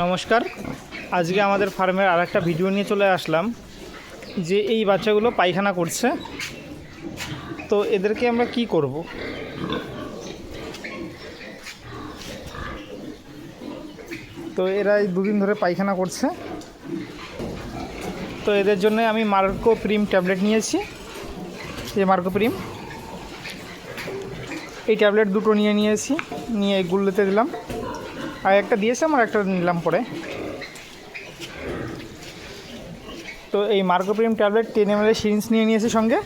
নমস্কার। আজকে আমাদের ফার্মের আরেকটা ভিডিও নিয়ে চলে আসলাম যে এই বাচ্চাগুলো পায়খানা করছে, তো এদেরকে আমরা কি করব। তো এরা এই দুদিন ধরে পায়খানা করছে, তো এদের জন্য আমি মার্কোপ্রিম ট্যাবলেট নিয়েছি। এই মার্কোপ্রিম এই ট্যাবলেট দুটো নিয়েছি, নিয়ে এগুলোতে দিলাম। আর একটা দিয়েছে, আমার একটা নিলাম পরে। তো এই মার্কোপ্রিম ট্যাবলেট 10 ml সিরিঞ্জ নিয়ে নিয়েছি সঙ্গে।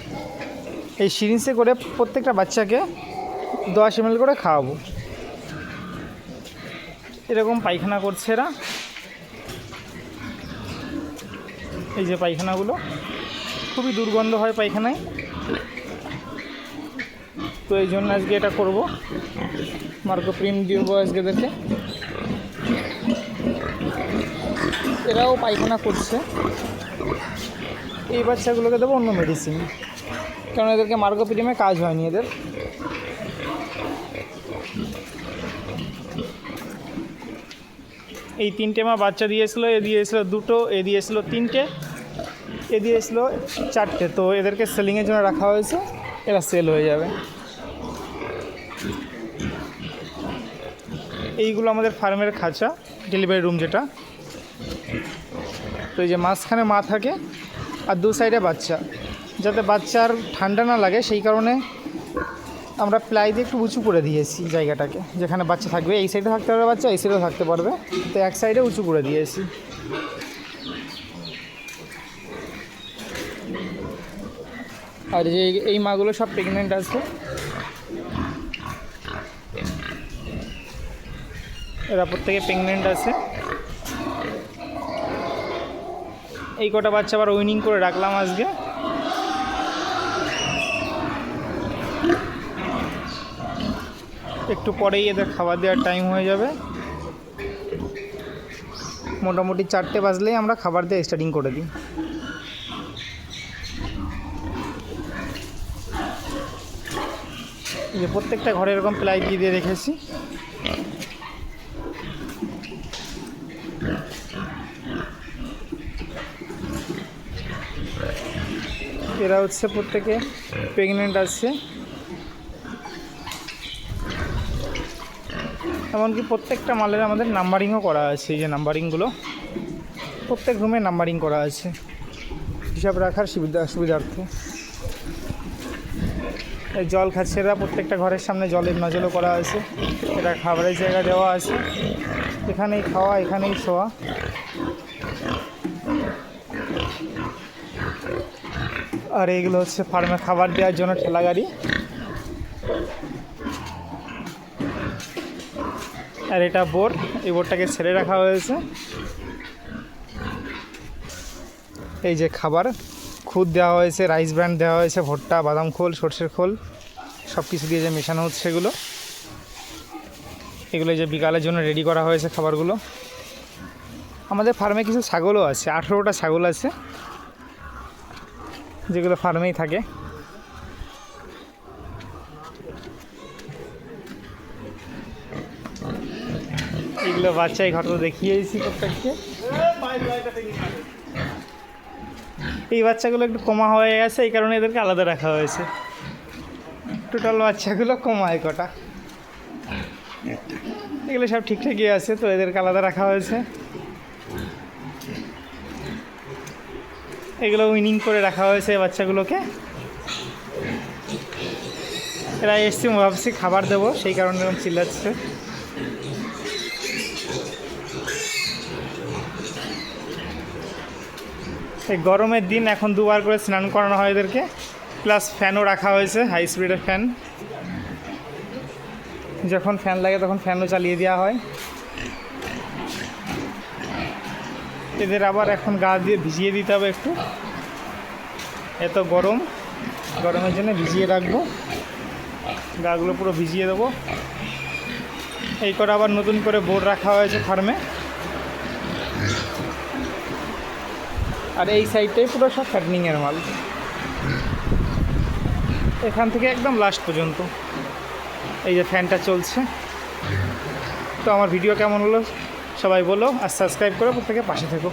এই সিরিঞ্জে করে প্রত্যেকটা বাচ্চাকে 10 ml করে খাওয়াবো। এরকম পায়খানা করছে এরা, এই যে পায়খানাগুলো খুবই দুর্গন্ধ হয় পায়খানায়, তো এই জন্য আজকে এটা করব। মার্কোপ্রিম দিব আজকে এদেরকে। এরাও পায়খানা করছে, এই বাচ্চাগুলোকে দেবো অন্য মেডিসিন, কারণ এদেরকে মার্কোপ্রিমে কাজ হয়নি এদের। এই 3টে মা বাচ্চা দিয়েছিল, এ দিয়েছিল 2টো, এ দিয়েছিল 3টে, এ দিয়েছিল 4টে। তো এদেরকে সেলিংয়ের জন্য রাখা হয়েছে, এরা সেল হয়ে যাবে। এইগুলো আমাদের ফার্মের খাঁচা, ডেলিভারি রুম যেটা। তো এই যে মাঝখানে মা থাকে আর দু সাইডে বাচ্চা, যাতে বাচ্চার ঠান্ডা না লাগে সেই কারণে আমরা প্লাই দিয়ে একটু উঁচু করে দিয়েছি জায়গাটাকে, যেখানে বাচ্চা থাকবে। এই সাইডে থাকতে পারবে বাচ্চা, এই সাইডেও থাকতে পারবে, তো এক সাইডে উঁচু করে দিয়েছি। আর যে এই মাগুলো সব প্রেগনেন্ট আছে, এরা প্রত্যেকে প্রেগনেন্ট আছে। এই কটা বাচ্চা আবার উইনিং করে রাখলাম আজকে। একটু পরেই এদের খাবার দেওয়ার টাইম হয়ে যাবে, মোটামুটি 4টে বাজলেই আমরা খাবার দিয়ে স্টার্টিং করে দিই। এই যে প্রত্যেকটা ঘরে এরকম প্লাই দিয়ে রেখেছি। এরা হচ্ছে প্রত্যেকে প্রেগনেন্ট আছে, এমনকি প্রত্যেকটা মালের আমাদের নাম্বারিংও করা আছে। এই যে নাম্বারিংগুলো প্রত্যেক রুমে নাম্বারিং করা আছে হিসাব রাখার সুবিধার্থে। এই জল খাচ্ছে এরা, প্রত্যেকটা ঘরের সামনে জলের নজলও করা আছে। এটা খাবারের জায়গা দেওয়া আছে, এখানেই খাওয়া এখানেই শোয়া। আর এইগুলো হচ্ছে ফার্মে খাবার দেওয়ার জন্য ঠেলা গাড়ি। আর এটা বোর্ড, এই বোর্ডটাকে ছেড়ে রাখা হয়েছে। এই যে খাবার খুদ দেওয়া হয়েছে, রাইস ব্র্যান্ড দেওয়া হয়েছে, ভুট্টা, বাদাম খোল, সর্ষের খোল সব কিছু দিয়ে যে মেশানো হচ্ছে এগুলো। এগুলো যে বিকালের জন্য রেডি করা হয়েছে খাবারগুলো। আমাদের ফার্মে কিছু ছাগলও আছে, 18টা ছাগল আছে, যেগুলো ফার্মেই থাকে। এগুলো বাচ্চাই ঘর তো দেখিয়েছি প্রত্যেককে। এই বাচ্চাগুলো একটু কমা হয়ে গেছে, এই কারণে এদেরকে আলাদা রাখা হয়েছে। টোটাল বাচ্চাগুলো কমায় কটা, এগুলো সব ঠিকঠাকই আছে, তো এদেরকে আলাদা রাখা হয়েছে। এগুলো উইনিং করে রাখা হয়েছে বাচ্চাগুলোকে। এরা এসছি ভাবছি খাবার দেবো, সেই কারণে এরকম চিল্লাচ্ছে। এই গরমের দিন এখন 2বার করে স্নান করানো হয় এদেরকে, প্লাস ফ্যানও রাখা হয়েছে, হাই স্পিডের ফ্যান। যখন ফ্যান লাগে তখন ফ্যানও চালিয়ে দেওয়া হয়। এদের আবার এখন গা দিয়ে ভিজিয়ে দিতে হবে একটু, এত গরম, গরমের জন্য ভিজিয়ে রাখবো, গাগুলো পুরো ভিজিয়ে দেবো। এই করে আবার নতুন করে বোর্ড রাখা হয়েছে ফার্মে। আর এই সাইডটাই পুরো সব ফ্যাটনিংয়ের মাল, এখান থেকে একদম লাস্ট পর্যন্ত। এই যে ফ্যানটা চলছে। তো আমার ভিডিও কেমন হলো সবাই বলো আর সাবস্ক্রাইব করো, প্রত্যেকে পাশে থেকো।